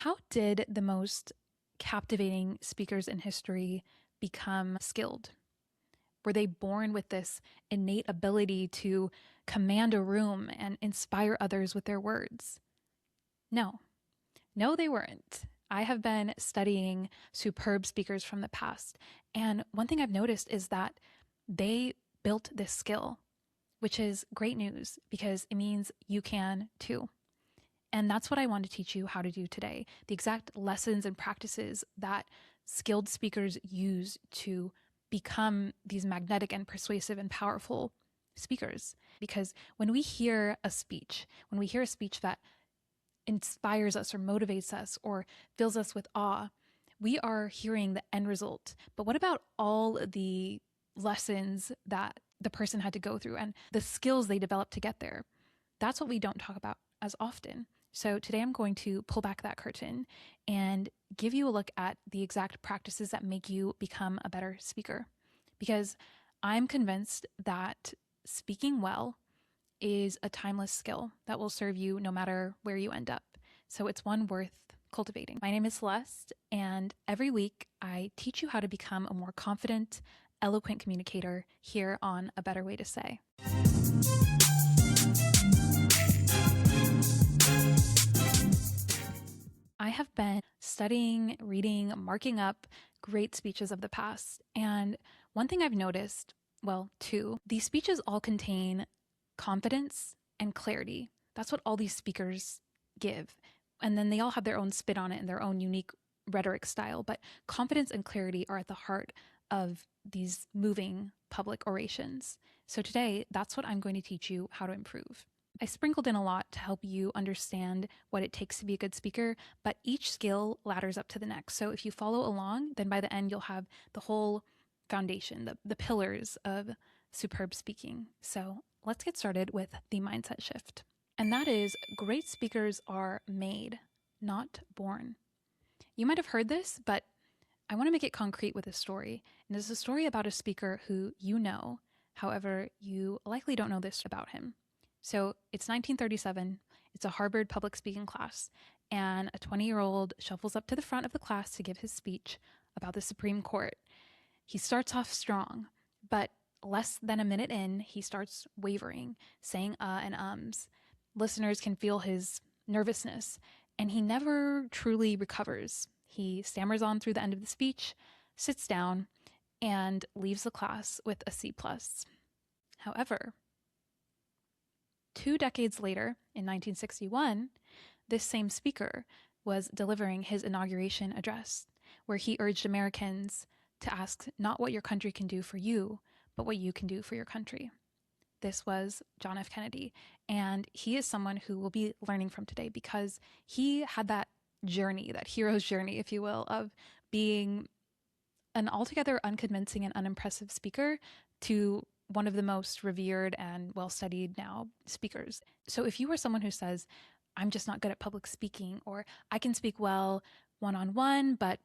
How did the most captivating speakers in history become skilled? Were they born with this innate ability to command a room and inspire others with their words? No, no, they weren't. I have been studying superb speakers from the past, and one thing I've noticed is that they built this skill, which is great news because it means you can too. And that's what I want to teach you how to do today. The exact lessons and practices that skilled speakers use to become these magnetic and persuasive and powerful speakers. Because when we hear a speech, that inspires us or motivates us or fills us with awe, we are hearing the end result. But what about all the lessons that the person had to go through and the skills they developed to get there? That's what we don't talk about as often. So today I'm going to pull back that curtain and give you a look at the exact practices that make you become a better speaker. Because I'm convinced that speaking well is a timeless skill that will serve you no matter where you end up. So it's one worth cultivating. My name is Celeste, and every week I teach you how to become a more confident, eloquent communicator here on A Better Way to Say. I have been studying, reading, marking up great speeches of the past. And one thing I've noticed, well, two, these speeches all contain confidence and clarity. That's what all these speakers give. And then they all have their own spin on it and their own unique rhetoric style. But confidence and clarity are at the heart of these moving public orations. So today, that's what I'm going to teach you how to improve. I sprinkled in a lot to help you understand what it takes to be a good speaker, but each skill ladders up to the next. So if you follow along, then by the end, you'll have the whole foundation, the pillars of superb speaking. So let's get started with the mindset shift. And that is, great speakers are made, not born. You might have heard this, but I want to make it concrete with a story. And it's a story about a speaker who you know, however, you likely don't know this about him. So it's 1937, it's a Harvard public speaking class, and a 20-year-old shuffles up to the front of the class to give his speech about the Supreme Court. He starts off strong, but less than a minute in, he starts wavering, saying and ums. Listeners can feel his nervousness, and he never truly recovers. He stammers on through the end of the speech, sits down, and leaves the class with a C+. However, 2 decades later, in 1961, this same speaker was delivering his inauguration address, where he urged Americans to ask not what your country can do for you, but what you can do for your country. This was John F. Kennedy, and he is someone who we'll be learning from today because he had that journey, that hero's journey, if you will, of being an altogether unconvincing and unimpressive speaker to one of the most revered and well-studied now speakers. So if you are someone who says, I'm just not good at public speaking, or I can speak well one-on-one, but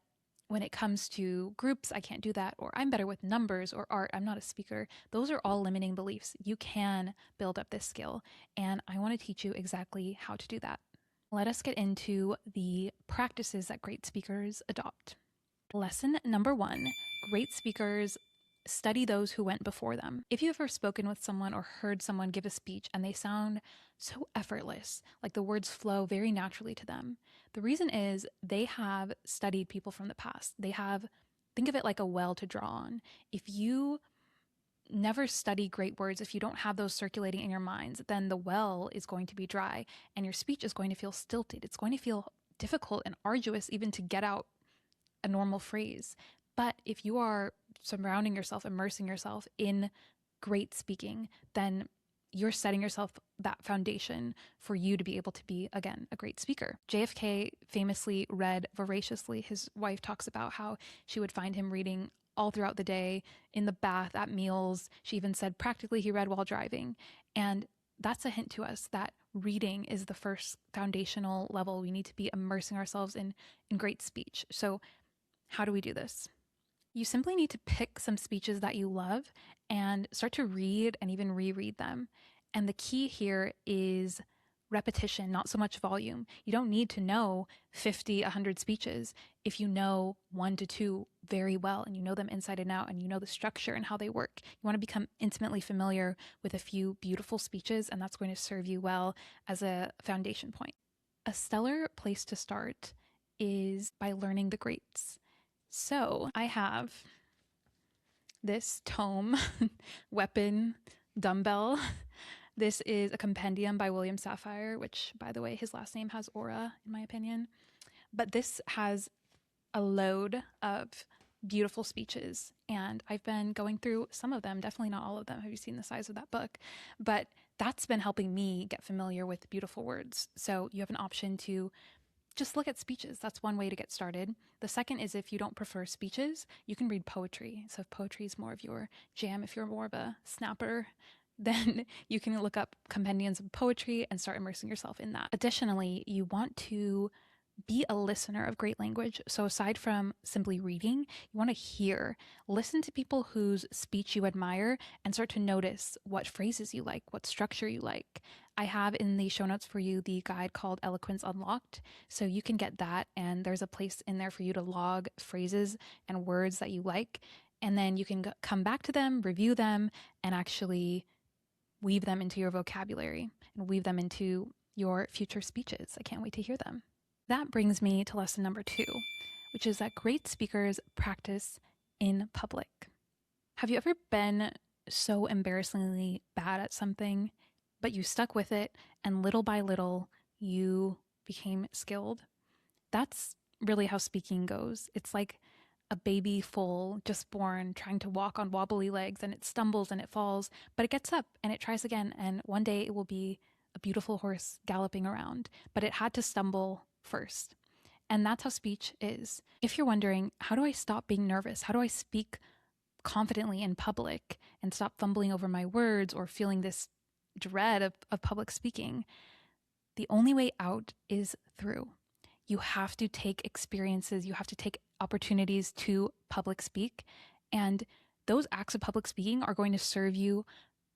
when it comes to groups, I can't do that, or I'm better with numbers or art, I'm not a speaker, those are all limiting beliefs. You can build up this skill, and I want to teach you exactly how to do that. Let us get into the practices that great speakers adopt. Lesson number 1, great speakers study those who went before them. If you've ever spoken with someone or heard someone give a speech and they sound so effortless, like the words flow very naturally to them, the reason is they have studied people from the past. Think of it like a well to draw on. If you never study great words, if you don't have those circulating in your minds, then the well is going to be dry and your speech is going to feel stilted. It's going to feel difficult and arduous even to get out a normal phrase. But if you are surrounding yourself, immersing yourself in great speaking, then you're setting yourself that foundation for you to be able to be, again, a great speaker. JFK famously read voraciously. His wife talks about how she would find him reading all throughout the day, in the bath, at meals. She even said practically he read while driving. And that's a hint to us that reading is the first foundational level. We need to be immersing ourselves in great speech. So how do we do this? You simply need to pick some speeches that you love and start to read and even reread them. And the key here is repetition, not so much volume. You don't need to know 50, 100 speeches if you know 1 to 2 very well and you know them inside and out and you know the structure and how they work. You want to become intimately familiar with a few beautiful speeches, and that's going to serve you well as a foundation point. A stellar place to start is by learning the greats. So I have this tome, weapon, dumbbell. This is a compendium by William Safire, which, by the way, his last name has aura, in my opinion. But this has a load of beautiful speeches, and I've been going through some of them, definitely not all of them. Have you seen the size of that book? But that's been helping me get familiar with beautiful words. So you have an option to just look at speeches. That's one way to get started. The second is, if you don't prefer speeches, you can read poetry. So if poetry is more of your jam, if you're more of a snapper, then you can look up compendiums of poetry and start immersing yourself in that. Additionally, you want to be a listener of great language. So aside from simply reading, you want to hear, listen to people whose speech you admire and start to notice what phrases you like, what structure you like. I have in the show notes for you the guide called Eloquence Unlocked. So you can get that, and there's a place in there for you to log phrases and words that you like. And then you can come back to them, review them, and actually weave them into your vocabulary and weave them into your future speeches. I can't wait to hear them. That brings me to lesson number 2, which is that great speakers practice in public. Have you ever been so embarrassingly bad at something, but you stuck with it, and little by little, you became skilled? That's really how speaking goes. It's like a baby foal just born trying to walk on wobbly legs, and it stumbles and it falls, but it gets up and it tries again, and one day it will be a beautiful horse galloping around, but it had to stumble first. And that's how speech is. If you're wondering, how do I stop being nervous? How do I speak confidently in public and stop fumbling over my words or feeling this dread of public speaking? The only way out is through. You have to take experiences, you have to take opportunities to public speak, and those acts of public speaking are going to serve you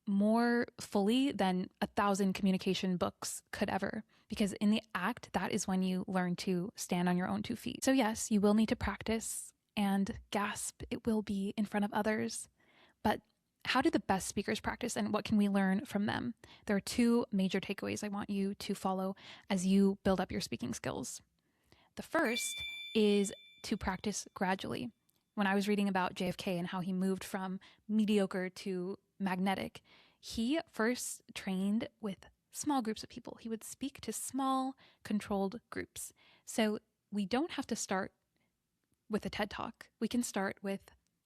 more fully than 1,000 communication books could ever, because in the act, that is when you learn to stand on your own 2 feet. So yes, you will need to practice, and gasp, it will be in front of others. But how do the best speakers practice, and what can we learn from them? There are 2 major takeaways I want you to follow as you build up your speaking skills. The first is to practice gradually. When I was reading about JFK and how he moved from mediocre to magnetic, he first trained with small groups of people. He would speak to small, controlled groups. So we don't have to start with a TED Talk. We can start with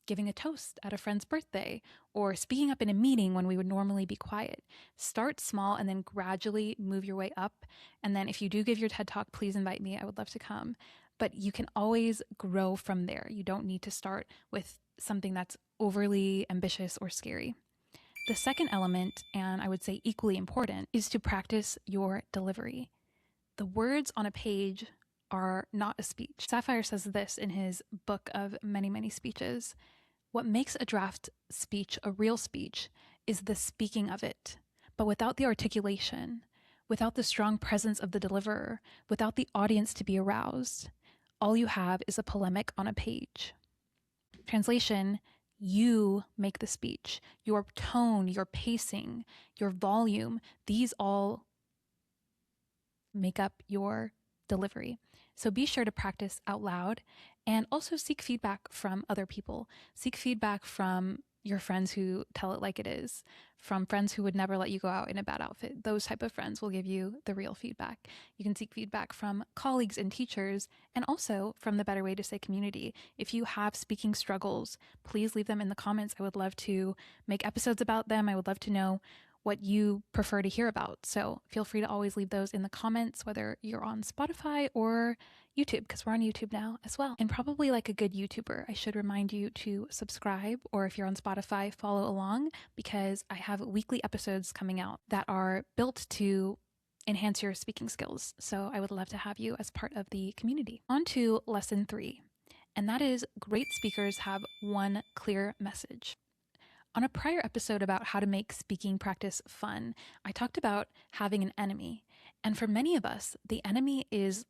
giving a toast at a friend's birthday or speaking up in a meeting when we would normally be quiet. Start small and then gradually move your way up. And then if you do give your TED Talk, please invite me. I would love to come. But you can always grow from there. You don't need to start with something that's overly ambitious or scary. The second element, and I would say equally important, is to practice your delivery. The words on a page are not a speech. Safire says this in his book of many, many speeches. What makes a draft speech a real speech is the speaking of it, but without the articulation, without the strong presence of the deliverer, without the audience to be aroused. All you have is a polemic on a page. Translation: you make the speech. Your tone, your pacing, your volume, these all make up your delivery. So be sure to practice out loud and also seek feedback from other people. Seek feedback from your friends who tell it like it is, from friends who would never let you go out in a bad outfit. Those type of friends will give you the real feedback. You can seek feedback from colleagues and teachers, and also from the Better Way to Say community. If you have speaking struggles, please leave them in the comments. I would love to make episodes about them. I would love to know what you prefer to hear about. So feel free to always leave those in the comments, whether you're on Spotify or YouTube, because we're on YouTube now as well. And probably like a good YouTuber, I should remind you to subscribe, or if you're on Spotify, follow along, because I have weekly episodes coming out that are built to enhance your speaking skills. So I would love to have you as part of the community. On to lesson 3, and that is great speakers have one clear message. On a prior episode about how to make speaking practice fun, I talked about having an enemy. And for many of us, the enemy is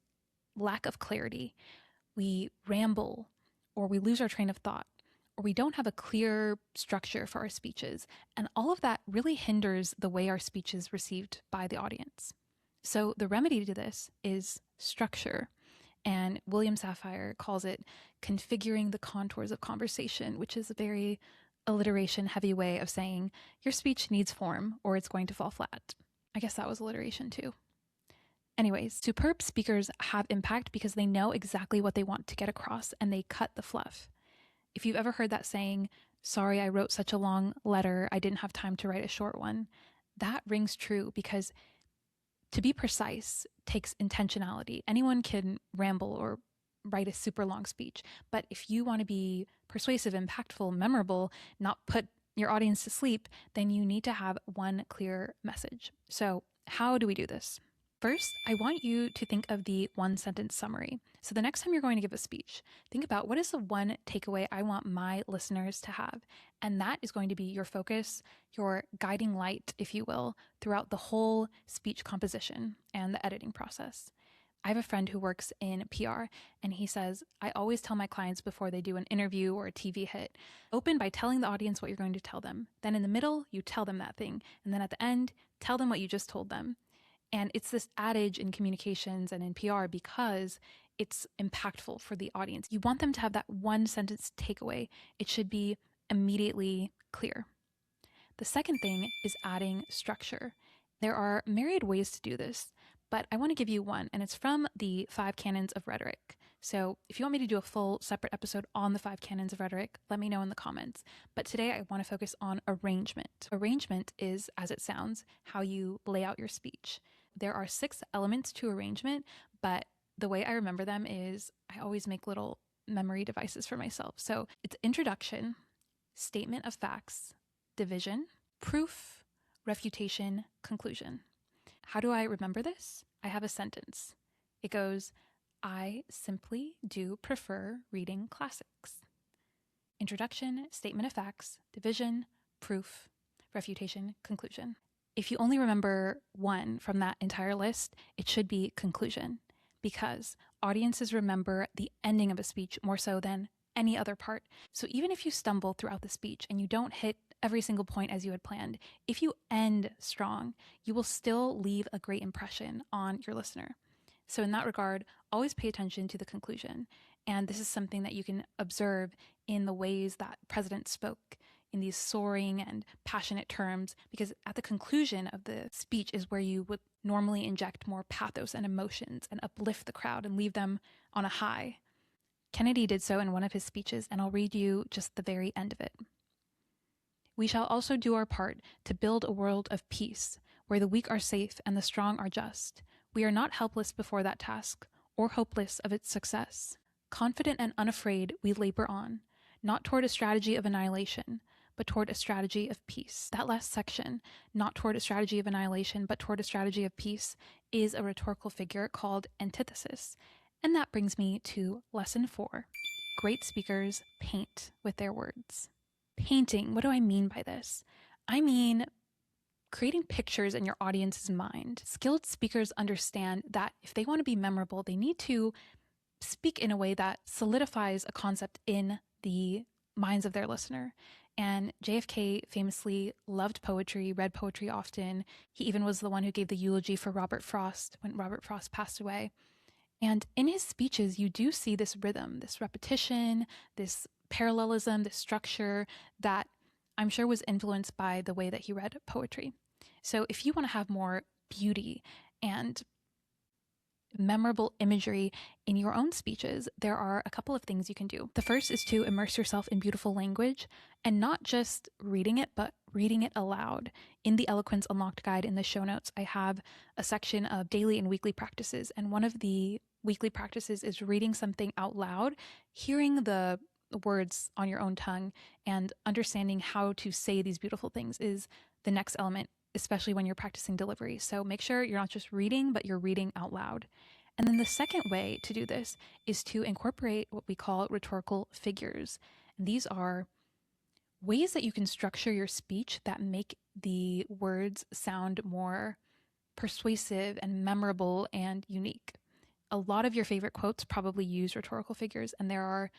lack of clarity. We ramble, or we lose our train of thought, or we don't have a clear structure for our speeches. And all of that really hinders the way our speech is received by the audience. So the remedy to this is structure. And William Safire calls it configuring the contours of conversation, which is a very alliteration heavy way of saying your speech needs form or it's going to fall flat. I guess that was alliteration too. Anyways, superb speakers have impact because they know exactly what they want to get across and they cut the fluff. If you've ever heard that saying, sorry, I wrote such a long letter, I didn't have time to write a short one, that rings true because to be precise takes intentionality. Anyone can ramble or write a super long speech, but if you want to be persuasive, impactful, memorable, not put your audience to sleep, then you need to have one clear message. So how do we do this? First, I want you to think of the one sentence summary. So the next time you're going to give a speech, think about what is the one takeaway I want my listeners to have. And that is going to be your focus, your guiding light, if you will, throughout the whole speech composition and the editing process. I have a friend who works in PR, and he says, I always tell my clients before they do an interview or a TV hit, open by telling the audience what you're going to tell them. Then in the middle, you tell them that thing. And then at the end, tell them what you just told them. And it's this adage in communications and in PR because it's impactful for the audience. You want them to have that one sentence takeaway. It should be immediately clear. The second thing is adding structure. There are myriad ways to do this, but I want to give you one, and it's from the 5 Canons of Rhetoric. So if you want me to do a full separate episode on the 5 Canons of Rhetoric, let me know in the comments. But today I want to focus on arrangement. Arrangement is, as it sounds, how you lay out your speech. There are 6 elements to arrangement, but the way I remember them is I always make little memory devices for myself. So it's introduction, statement of facts, division, proof, refutation, conclusion. How do I remember this? I have a sentence. It goes, I simply do prefer reading classics. Introduction, statement of facts, division, proof, refutation, conclusion. If you only remember one from that entire list, it should be conclusion, because audiences remember the ending of a speech more so than any other part. So even if you stumble throughout the speech and you don't hit every single point as you had planned, if you end strong, you will still leave a great impression on your listener. So in that regard, always pay attention to the conclusion. And this is something that you can observe in the ways that presidents spoke in these soaring and passionate terms, because at the conclusion of the speech is where you would normally inject more pathos and emotions and uplift the crowd and leave them on a high. Kennedy did so in one of his speeches, and I'll read you just the very end of it. We shall also do our part to build a world of peace, where the weak are safe and the strong are just. We are not helpless before that task, or hopeless of its success. Confident and unafraid, we labor on, not toward a strategy of annihilation, but toward a strategy of peace. That last section, not toward a strategy of annihilation, but toward a strategy of peace, is a rhetorical figure called Antithesis. And that brings me to lesson 4. Great speakers paint with their words. Painting, what do I mean by this? I mean creating pictures in your audience's mind. Skilled speakers understand that if they want to be memorable, they need to speak in a way that solidifies a concept in the minds of their listener. And JFK famously loved poetry, read poetry often. He even was the one who gave the eulogy for Robert Frost when Robert Frost passed away. And in his speeches, you do see this rhythm, this repetition, this parallelism, this structure that I'm sure was influenced by the way that he read poetry. So if you want to have more beauty and memorable imagery in your own speeches, there are a couple of things you can do. The first is to immerse yourself in beautiful language and not just reading it, but reading it aloud. In the Eloquence Unlocked guide in the show notes, I have a section of daily and weekly practices. And one of the weekly practices is reading something out loud, hearing the words on your own tongue and understanding how to say these beautiful things is the next element, especially when you're practicing delivery. So make sure you're not just reading, but you're reading out loud. And then the second way to do this is to incorporate what we call rhetorical figures. And these are ways that you can structure your speech that make the words sound more persuasive and memorable and unique. A lot of your favorite quotes probably use rhetorical figures, and there are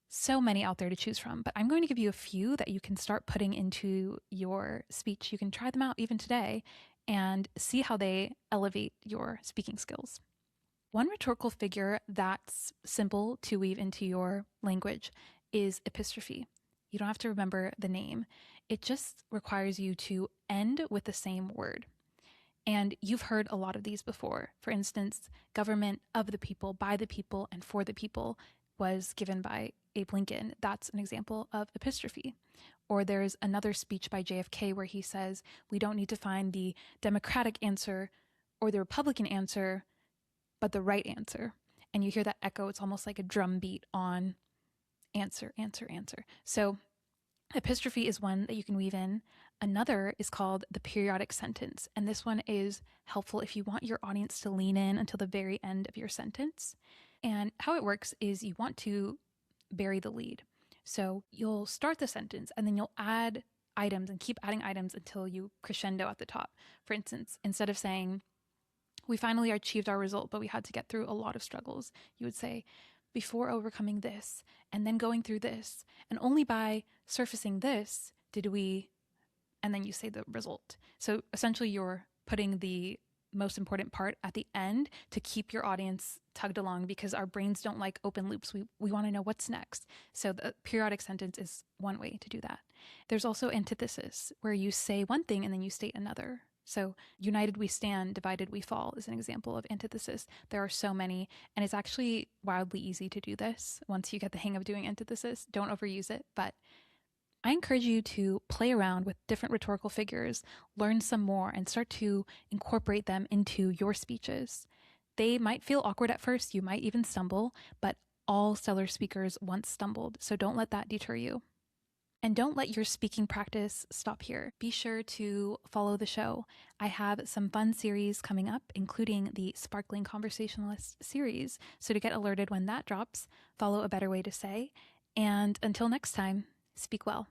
so many out there to choose from, but I'm going to give you a few that you can start putting into your speech. You can try them out even today and see how they elevate your speaking skills. One rhetorical figure that's simple to weave into your language is epistrophe. You don't have to remember the name. It just requires you to end with the same word. And you've heard a lot of these before. For instance, government of the people, by the people, and for the people was given by Abe Lincoln. That's an example of epistrophe. Or there's another speech by JFK where he says, we don't need to find the Democratic answer or the Republican answer, but the right answer. And you hear that echo. It's almost like a drum beat on answer, answer, answer. So epistrophe is one that you can weave in. Another is called the periodic sentence. And this one is helpful if you want your audience to lean in until the very end of your sentence. And how it works is you want to bury the lead. So you'll start the sentence and then you'll add items and keep adding items until you crescendo at the top. For instance, instead of saying, we finally achieved our result, but we had to get through a lot of struggles, you would say, before overcoming this and then going through this, and only by surfacing this did we, and then you say the result. So essentially you're putting the most important part at the end to keep your audience tugged along, because our brains don't like open loops. We want to know what's next. So the periodic sentence is one way to do that. There's also antithesis, where you say one thing and then you state another. So united we stand, divided we fall is an example of antithesis. There are so many, and it's actually wildly easy to do this once you get the hang of doing antithesis. Don't overuse it, but I encourage you to play around with different rhetorical figures, learn some more, and start to incorporate them into your speeches. They might feel awkward at first, you might even stumble, but all stellar speakers once stumbled, so don't let that deter you. And don't let your speaking practice stop here. Be sure to follow the show. I have some fun series coming up, including the Sparkling Conversationalist series. So to get alerted when that drops, follow A Better Way to Say. And until next time, speak well.